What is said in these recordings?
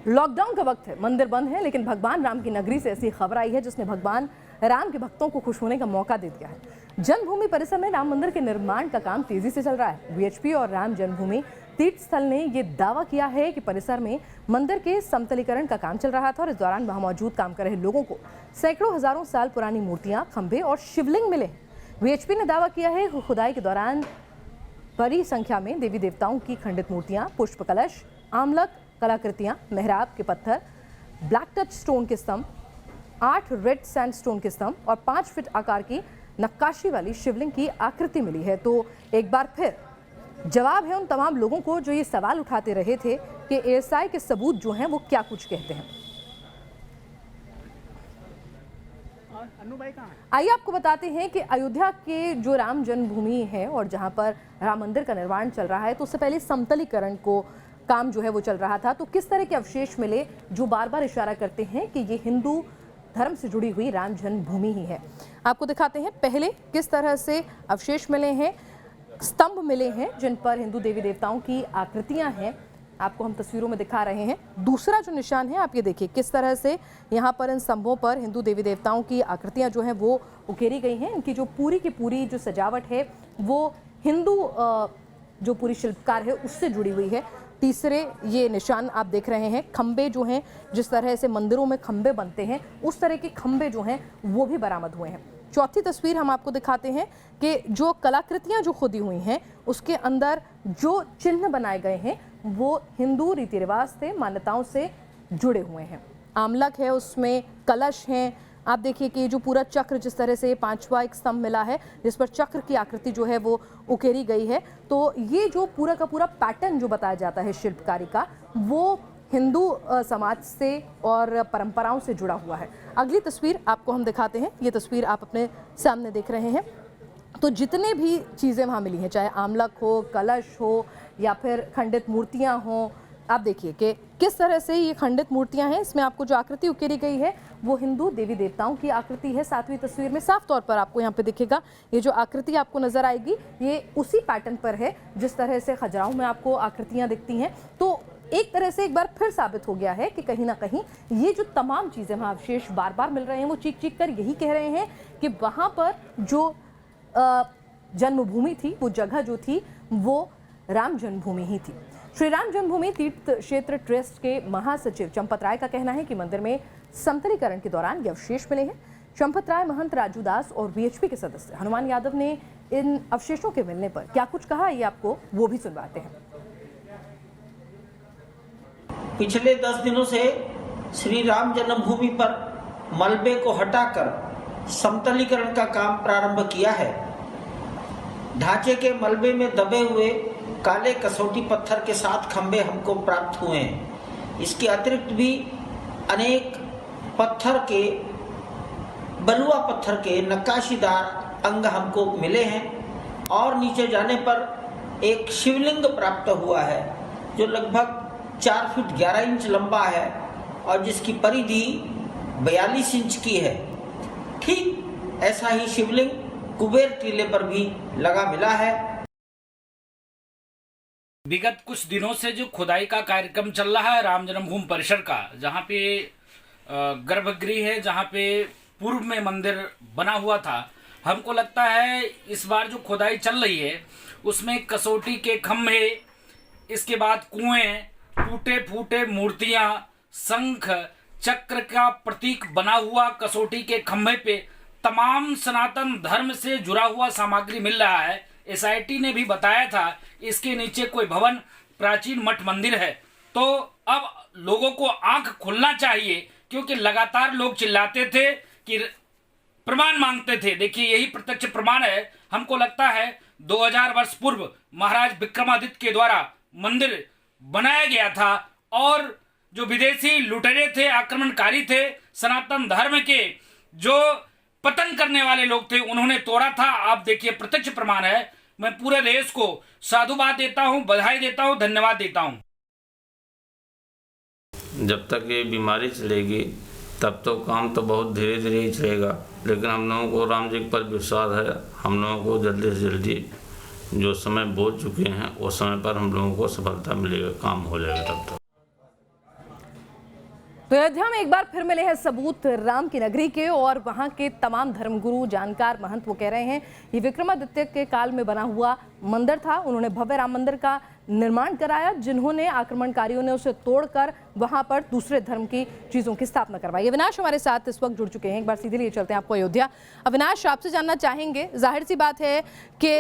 Lockdown का वक्त है, मंदिर बंद है, लेकिन भगवान राम की नगरी से ऐसी खबर आई है जिसने भगवान राम के भक्तों को खुश होने का मौका दे दिया है। जन्मभूमि परिसर में राम मंदिर के निर्माण का काम तेजी से चल रहा है। वीएचपी और राम जन्मभूमि तीर्थ स्थल ने ये दावा किया है कि परिसर में मंदिर के समतलीकरण का काम चल रहा था और इस दौरान वहां मौजूद काम कर रहे लोगों को सैकड़ों हजारों साल पुरानी मूर्तियां, खंभे और शिवलिंग मिले। वीएचपी ने दावा किया है कि खुदाई के दौरान बड़ी संख्या में देवी देवताओं की खंडित मूर्तियां, पुष्प कलश, आमलक कलाकृतियां, मेहराब के पत्थर, ब्लैक टच स्टोन के स्तंभ, 8 रेड सैंडस्टोन के स्तंभ और 5 फीट आकार की नक्काशी वाली शिवलिंग की आकृति मिली है। तो एक बार फिर जवाब है उन तमाम लोगों को जो ये सवाल उठाते रहे थे कि एएसआई के सबूत जो हैं वो क्या कुछ कहते हैं। आइए आपको बताते हैं कि अयोध्या के जो राम जन्मभूमि है और जहां पर राम मंदिर का निर्माण चल रहा है, तो उससे पहले समतलीकरण को काम जो है वो चल रहा था। तो किस तरह के अवशेष मिले जो बार बार इशारा करते हैं कि ये हिंदू धर्म से जुड़ी हुई राम जन्मभूमि ही है। आपको दिखाते हैं पहले किस तरह से अवशेष मिले हैं, स्तंभ मिले हैं जिन पर हिंदू देवी देवताओं की आकृतियां हैं, आपको हम तस्वीरों में दिखा रहे हैं। दूसरा जो निशान है आप ये देखिए किस तरह से यहाँ पर इन स्तंभों पर हिंदू देवी देवताओं की आकृतियां जो हैं वो उकेरी गई हैं। इनकी जो पूरी की पूरी जो सजावट है वो हिंदू जो पूरी शिल्पकार है उससे जुड़ी हुई है। तीसरे ये निशान आप देख रहे हैं, खंबे जो हैं, जिस तरह से मंदिरों में खंबे बनते हैं उस तरह के खंबे जो हैं वो भी बरामद हुए हैं। चौथी तस्वीर हम आपको दिखाते हैं कि जो कलाकृतियां जो खुदी हुई हैं उसके अंदर जो चिन्ह बनाए गए हैं वो हिंदू रीति रिवाज से, मान्यताओं से जुड़े हुए हैं। आमलक है, उसमें कलश हैं। आप देखिए कि जो पूरा चक्र, जिस तरह से 5वां एक स्तंभ मिला है जिस पर चक्र की आकृति जो है वो उकेरी गई है। तो ये जो पूरा का पूरा पैटर्न जो बताया जाता है शिल्पकारी का, वो हिंदू समाज से और परंपराओं से जुड़ा हुआ है। अगली तस्वीर आपको हम दिखाते हैं, ये तस्वीर आप अपने सामने देख रहे हैं। तो जितने भी चीज़ें वहाँ मिली हैं, चाहे आमलक हो, कलश हो या फिर खंडित मूर्तियाँ हों, आप देखिए कि किस तरह से ये खंडित मूर्तियां हैं। इसमें आपको जो आकृति उकेरी गई है वो हिंदू देवी देवताओं की आकृति है। 7वीं तस्वीर में साफ तौर पर आपको यहाँ पे दिखेगा, ये जो आकृति आपको नजर आएगी ये उसी पैटर्न पर है जिस तरह से खजुराहो में आपको आकृतियां दिखती हैं। तो एक तरह से एक बार फिर साबित हो गया है कि कहीं ना कहीं ये जो तमाम चीज़ें वहाँ अवशेष बार बार मिल रहे हैं वो चीख चीख कर यही कह रहे हैं कि वहाँ पर जो जन्मभूमि थी, वो जगह जो थी वो राम जन्मभूमि ही थी। श्री राम जन्मभूमि तीर्थ क्षेत्र ट्रस्ट के महासचिव चंपत राय का कहना है कि मंदिर में समतलीकरण के दौरान ये अवशेष मिले हैं। चंपत राय, महंत राजू दास और वीएचपी के सदस्य हनुमान यादव ने इन अवशेषों के मिलने पर क्या कुछ कहा, ये आपको वो भी सुनवाते हैं। पिछले 10 दिनों से श्री राम जन्मभूमि पर मलबे को हटाकर समतलीकरण का काम प्रारंभ किया है। ढांचे के मलबे में दबे हुए काले कसौटी पत्थर के 7 खंबे हमको प्राप्त हुए हैं। इसके अतिरिक्त भी अनेक पत्थर के, बलुआ पत्थर के नक्काशीदार अंग हमको मिले हैं और नीचे जाने पर एक शिवलिंग प्राप्त हुआ है जो लगभग 4 फीट 11 इंच लंबा है और जिसकी परिधि 42 इंच की है। ठीक ऐसा ही शिवलिंग कुबेर टीले पर भी लगा मिला है। विगत कुछ दिनों से जो खुदाई का कार्यक्रम चल रहा है राम जन्मभूमि परिसर का, जहाँ पे गर्भगृह है, जहाँ पे पूर्व में मंदिर बना हुआ था, हमको लगता है इस बार जो खुदाई चल रही है उसमें कसौटी के खंभे, इसके बाद कुएं, टूटे फूटे मूर्तियां, शंख चक्र का प्रतीक बना हुआ कसौटी के खंभे पे तमाम सनातन धर्म से जुड़ा हुआ सामग्री मिल रहा है। एसआईटी ने भी बताया था इसके नीचे कोई भवन, प्राचीन मठ मंदिर है। तो अब लोगों को आंख खुलना चाहिए, क्योंकि लगातार लोग चिल्लाते थे कि प्रमाण मांगते थे। देखिए यही प्रत्यक्ष प्रमाण है। हमको लगता है 2000 वर्ष पूर्व महाराज विक्रमादित्य के द्वारा मंदिर बनाया गया था और जो विदेशी लुटेरे थे, आक्रमणकारी थे, सनातन धर्म के जो पतन करने वाले लोग थे, उन्होंने तोड़ा था। आप देखिए प्रत्यक्ष प्रमाण है। मैं पूरे देश को साधुवाद देता हूं, बधाई देता हूं, धन्यवाद देता हूं। जब तक ये बीमारी चलेगी तब तो काम तो बहुत धीरे धीरे ही चलेगा, लेकिन हम लोगों को राम जी पर विश्वास है। हम लोगों को जल्दी से जल्दी जो समय बोल चुके हैं उस समय पर हम लोगों को सफलता मिलेगा, काम हो जाएगा तब तक। तो अयोध्या में एक बार फिर मिले हैं सबूत राम की नगरी के, और वहां के तमाम धर्मगुरु, जानकार, महंत वो कह रहे हैं ये विक्रमादित्य के काल में बना हुआ मंदिर था। उन्होंने भव्य राम मंदिर का निर्माण कराया, जिन्होंने आक्रमणकारियों ने उसे तोड़कर वहां पर दूसरे धर्म की चीजों की स्थापना करवाई। अविनाश हमारे साथ इस वक्त जुड़ चुके हैं, एक बार सीधे लिए चलते हैं आपको अयोध्या। अविनाश, आपसे जानना चाहेंगे, जाहिर सी बात है कि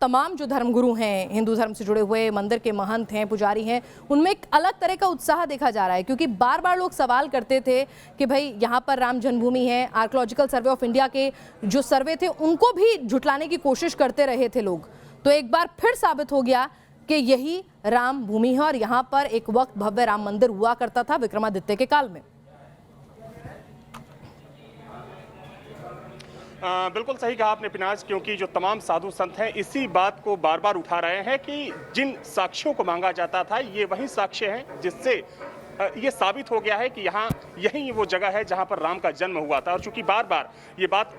तमाम जो धर्मगुरु हैं, हिंदू धर्म से जुड़े हुए, मंदिर के महंत हैं, पुजारी हैं, उनमें एक अलग तरह का उत्साह देखा जा रहा है, क्योंकि बार बार लोग सवाल करते थे कि भाई यहाँ पर राम जन्मभूमि है। आर्कियोलॉजिकल सर्वे ऑफ इंडिया के जो सर्वे थे उनको भी झुटलाने की कोशिश करते रहे थे लोग। तो एक बार फिर साबित हो गया कि यही राम भूमि है और यहाँ पर एक वक्त भव्य राम मंदिर हुआ करता था विक्रमादित्य के काल में। बिल्कुल सही कहा आपने पिनाज, क्योंकि जो तमाम साधु संत हैं इसी बात को बार बार उठा रहे हैं कि जिन साक्ष्यों को मांगा जाता था ये वही साक्ष्य हैं जिससे ये साबित हो गया है कि यहाँ यही वो जगह है जहाँ पर राम का जन्म हुआ था। और चूंकि बार बार ये बात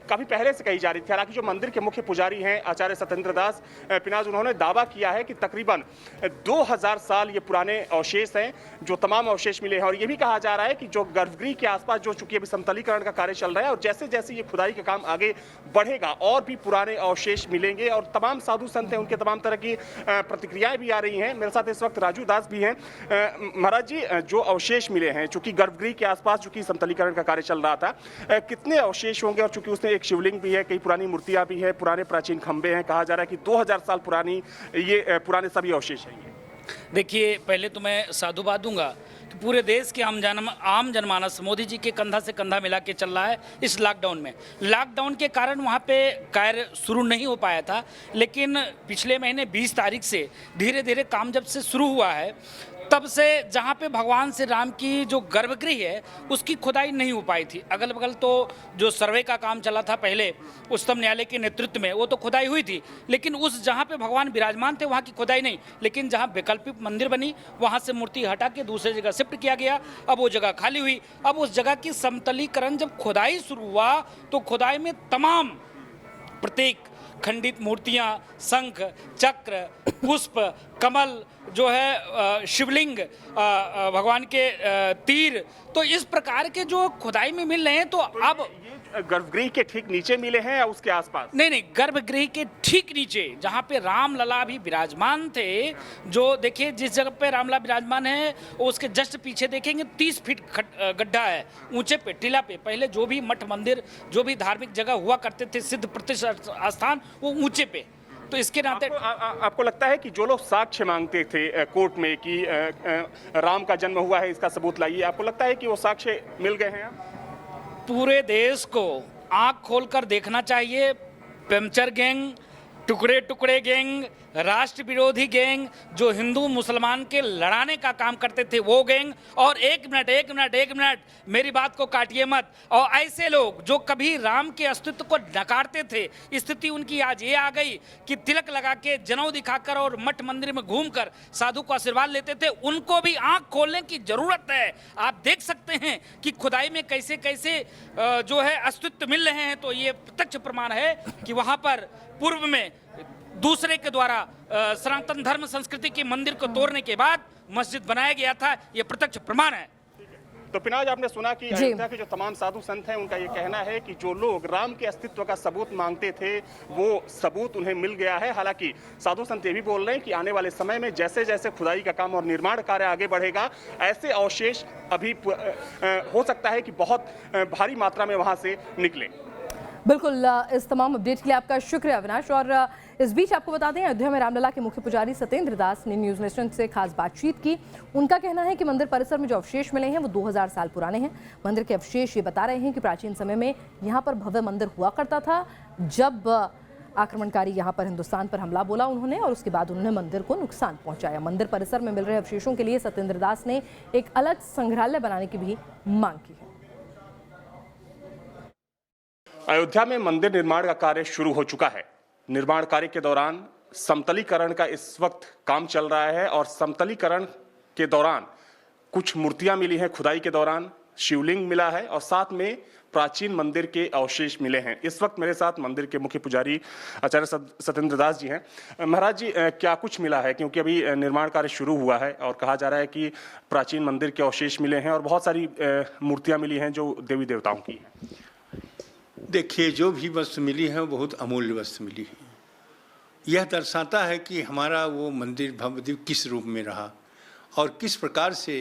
काफ़ी पहले से कही जा रही थी, हालांकि जो मंदिर के मुख्य पुजारी हैं आचार्य सत्येंद्र दास पिनाज, उन्होंने दावा किया है कि तकरीबन 2000 साल ये पुराने अवशेष हैं जो तमाम अवशेष मिले हैं। और ये भी कहा जा रहा है कि जो गर्भगृह के आसपास जो चूंकि अभी समतलीकरण का कार्य चल रहा है और जैसे जैसे ये खुदाई का काम आगे बढ़ेगा और भी पुराने अवशेष मिलेंगे। और तमाम साधु संत हैं, उनके तमाम तरह की प्रतिक्रियाएं भी आ रही हैं। मेरे साथ इस वक्त राजू दास भी हैं। महाराज जी, जो अवशेष मिले हैं चूंकि गर्भगृह के आसपास चूंकि समतलीकरण का कार्य चल रहा था, कितने अवशेष होंगे? और चूंकि उसमें एक शिवलिंग भी है, कई पुरानी मूर्तियां भी है, पुराने प्राचीन खंबे हैं, कहा जा रहा है कि 2000 साल पुरानी ये पुराने सभी अवशेष हैं। देखिए, पहले तो मैं साधुवाद दूंगा कि पूरे देश के आम जनमानस मोदी जी के कंधा से कंधा मिला के चल रहा है इस लॉकडाउन में। लॉकडाउन के कारण वहाँ पे कार्य शुरू नहीं हो पाया था, लेकिन पिछले महीने 20 तारीख से धीरे धीरे काम जब से शुरू हुआ है तब से जहाँ पे भगवान श्री राम की जो गर्भगृह है उसकी खुदाई नहीं हो पाई थी। अगल बगल तो जो सर्वे का काम चला था पहले उच्चतम न्यायालय के नेतृत्व में, वो तो खुदाई हुई थी, लेकिन उस जहाँ पे भगवान विराजमान थे वहाँ की खुदाई नहीं। लेकिन जहाँ वैकल्पिक मंदिर बनी वहाँ से मूर्ति हटा के दूसरी जगह शिफ्ट किया गया, अब वो जगह खाली हुई। अब उस जगह की समतलीकरण जब खुदाई शुरू हुआ तो खुदाई में तमाम प्रतीक, खंडित मूर्तियां, शंख, चक्र, पुष्प, कमल जो है, शिवलिंग, भगवान के तीर, तो इस प्रकार के जो खुदाई में मिल रहे हैं। तो अब गर्भगृह के ठीक नीचे मिले हैं या उसके आसपास? नहीं, गर्भगृह के ठीक नीचे जहाँ पे रामलला भी विराजमान थे, जो देखिए जिस जगह पे रामलला विराजमान है उसके जस्ट पीछे देखेंगे 30 फीट गड्ढा है ऊंचे पे, टीला पे। पहले जो भी मठ मंदिर, जो भी धार्मिक जगह हुआ करते थे, सिद्ध प्रतिष्ठित स्थान, वो ऊंचे पे। तो इसके नाते आपको लगता है कि जो लोग साक्ष्य मांगते थे कोर्ट में कि राम का जन्म हुआ है, इसका सबूत लाइए, आपको लगता है कि वो साक्ष्य मिल गए हैं? पूरे देश को आंख खोलकर देखना चाहिए। पंचर गैंग, टुकड़े टुकड़े गैंग, राष्ट्र विरोधी गैंग, जो हिंदू मुसलमान के लड़ाने का काम करते थे वो गैंग। और एक मिनट मेरी बात को काटिए मत। और ऐसे लोग जो कभी राम के अस्तित्व को नकारते थे, स्थिति उनकी आज ये आ गई कि तिलक लगा के, जनेऊ दिखाकर और मठ मंदिर में घूमकर साधु को आशीर्वाद लेते थे, उनको भी आंख खोलने की जरूरत है। आप देख सकते हैं कि खुदाई में कैसे कैसे जो है अस्तित्व मिल रहे हैं। तो ये प्रत्यक्ष प्रमाण है कि वहां पर पूर्व में दूसरे के द्वारा सनातन धर्म संस्कृति के मंदिर को तोड़ने के बाद मस्जिद बनाया गया था, ये प्रत्यक्ष प्रमाण है। तो पिनाज, आपने सुना कि अयोध्या के जो तमाम साधु संत हैं उनका ये कहना है कि जो लोग राम के अस्तित्व का सबूत मांगते थे वो सबूत उन्हें मिल गया है। हालांकि साधु संत ये भी बोल रहे हैं कि आने वाले समय में जैसे जैसे खुदाई का काम और निर्माण कार्य आगे बढ़ेगा, ऐसे अवशेष अभी हो सकता है कि बहुत भारी मात्रा में वहां से निकले। बिल्कुल, इस तमाम अपडेट के लिए आपका शुक्रिया अविनाश। और इस बीच आपको बता दें, अयोध्या में रामलला के मुख्य पुजारी सत्येंद्र दास ने न्यूज़ नेशन से खास बातचीत की। उनका कहना है कि मंदिर परिसर में जो अवशेष मिले हैं वो 2000 साल पुराने हैं। मंदिर के अवशेष ये बता रहे हैं कि प्राचीन समय में यहाँ पर भव्य मंदिर हुआ करता था। जब आक्रमणकारी यहाँ पर हिंदुस्तान पर हमला बोला उन्होंने, और उसके बाद उन्होंने मंदिर को नुकसान पहुंचाया। मंदिर परिसर में मिल रहे अवशेषों के लिए सत्येंद्र दास ने एक अलग संग्रहालय बनाने की भी मांग की है। अयोध्या में मंदिर निर्माण का कार्य शुरू हो चुका है। निर्माण कार्य के दौरान समतलीकरण का इस वक्त काम चल रहा है और समतलीकरण के दौरान कुछ मूर्तियां मिली हैं खुदाई के दौरान, शिवलिंग मिला है और साथ में प्राचीन मंदिर के अवशेष मिले हैं। इस वक्त मेरे साथ मंदिर के मुख्य पुजारी आचार्य सत्येंद्र दास जी हैं। महाराज जी, क्या कुछ मिला है, क्योंकि अभी निर्माण कार्य शुरू हुआ है और कहा जा रहा है कि प्राचीन मंदिर के अवशेष मिले हैं और बहुत सारी मूर्तियां मिली हैं जो देवी देवताओं की हैं। देखिए, जो भी वस्तु मिली है वो बहुत अमूल्य वस्तु मिली है। यह दर्शाता है कि हमारा वो मंदिर भव्य दिव्य किस रूप में रहा और किस प्रकार से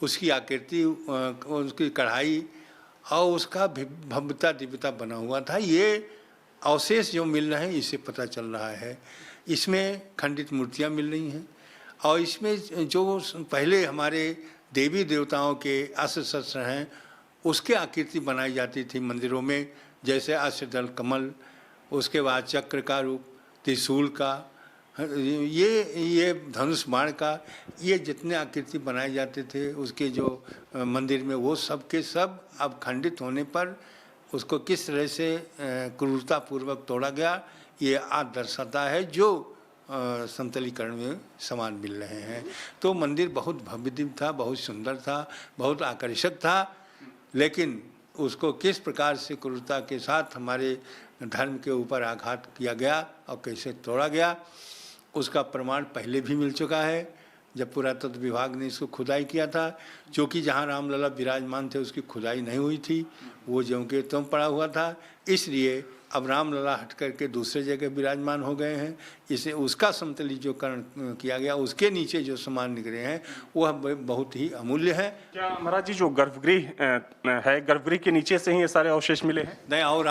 उसकी आकृति, उसकी कढ़ाई और उसका भव्यता दिव्यता बना हुआ था। ये अवशेष जो मिल रहे हैं इससे पता चल रहा है। इसमें खंडित मूर्तियां मिल रही हैं और इसमें जो पहले हमारे देवी देवताओं के अस्त्र शस्त्र हैं उसके आकृति बनाई जाती थी मंदिरों में, जैसे अष्टदल कमल, उसके बाद चक्र का रूप, त्रिशूल का, ये धनुष बाण का, ये जितने आकृति बनाए जाते थे उसके जो मंदिर में, वो सब के सब अब खंडित होने पर उसको किस तरह से क्रूरतापूर्वक तोड़ा गया, ये आज दर्शाता है जो समतलीकरण में सामान मिल रहे हैं। तो मंदिर बहुत भव्य दिव्य था, बहुत सुंदर था, बहुत आकर्षक था, लेकिन उसको किस प्रकार से क्रूरता के साथ हमारे धर्म के ऊपर आघात किया गया और कैसे तोड़ा गया उसका प्रमाण पहले भी मिल चुका है। जब पुरातत्व विभाग ने इसको खुदाई किया था, जो कि जहाँ रामलला विराजमान थे उसकी खुदाई नहीं हुई थी, वो ज्यों के त्यों पड़ा हुआ था, इसलिए अब रामलला हट करके दूसरे जगह विराजमान हो गए हैं। इसे उसका समतलीकरण किया गया, उसके नीचे जो सामान निकले हैं वह बहुत ही अमूल्य है। क्या महाराज जी, जो गर्भगृह है, गर्भगृह के नीचे से ही ये सारे अवशेष मिले हैं? नहीं, और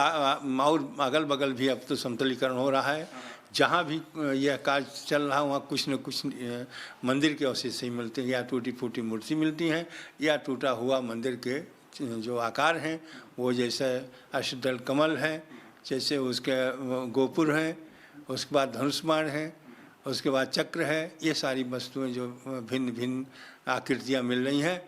अगल बगल भी अब तो समतलीकरण हो रहा है। जहाँ भी यह कार्य चल रहा है वहाँ कुछ न कुछ मंदिर के अवशेष ही मिलते हैं, या टूटी फूटी मूर्ति मिलती हैं या टूटा हुआ मंदिर के जो आकार हैं वो, जैसे अष्टदल कमल है, जैसे उसके गोपुर हैं, उसके बाद धनुष बाण है, उसके बाद चक्र है। ये सारी वस्तुएं जो भिन्न भिन्न आकृतियाँ मिल रही हैं